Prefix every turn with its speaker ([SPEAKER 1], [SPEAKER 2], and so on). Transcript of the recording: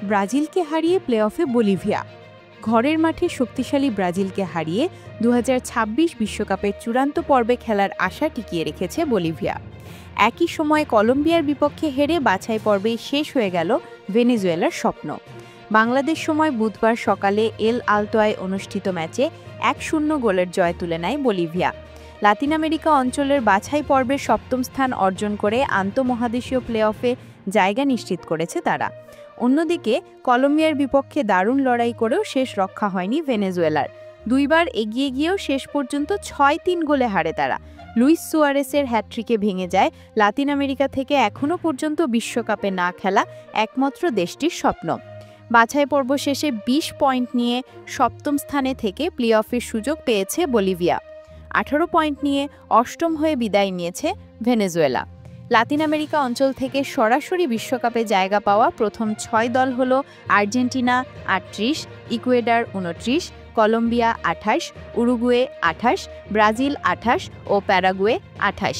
[SPEAKER 1] ব্রাজিলকে হারিয়ে প্লে-অফে বলিভিয়া। ঘরের মাঠে শক্তিশালী ব্রাজিলকে হারিয়ে 2026 বিশ্বকাপের চূড়ান্ত পর্বে খেলার আশা টিকিয়ে রেখেছে বলিভিয়া। একই সময়ে কলম্বিয়ার বিপক্ষে হেরে বাছাই পর্বেই শেষ হয়ে গেল ভেনেজুয়েলার স্বপ্ন। বাংলাদেশ সময় বুধবার সকালে এল আলতোয়ায় অনুষ্ঠিত ম্যাচে 1-0 গোলের জয় তুলে নেয় বলিভিয়া। লাতিন আমেরিকা অঞ্চলের বাছাই পর্বের সপ্তম স্থান অর্জন করে আন্তঃমহাদেশীয় প্লে-অফে জায়গা নিশ্চিত করেছে তারা। অন্যদিকে কলম্বিয়ার বিপক্ষে দারুণ লড়াই করেও শেষ রক্ষা হয়নি ভেনেজুয়েলার। দুইবার এগিয়ে গিয়েও শেষ পর্যন্ত 6-3 গোলে হারে তারা। লুইস সুয়ারেসের হ্যাটট্রিকে ভেঙে যায় লাতিন আমেরিকা থেকে এখনও পর্যন্ত বিশ্বকাপে না খেলা একমাত্র দেশটির স্বপ্ন। বাছাই পর্ব শেষে 20 পয়েন্ট নিয়ে সপ্তম স্থানে থেকে প্লে-অফের সুযোগ পেয়েছে বলিভিয়া। 18 পয়েন্ট নিয়ে অষ্টম হয়ে বিদায় নিয়েছে ভেনেজুয়েলা। লাতিন আমেরিকা অঞ্চল থেকে সরাসরি বিশ্বকাপে জায়গা পাওয়া প্রথম 6 দল হল Argentina 38, Ecuador 29, Colombia 28, Uruguay 28, Brazil 28 ও প্যারাগুয়ে 28।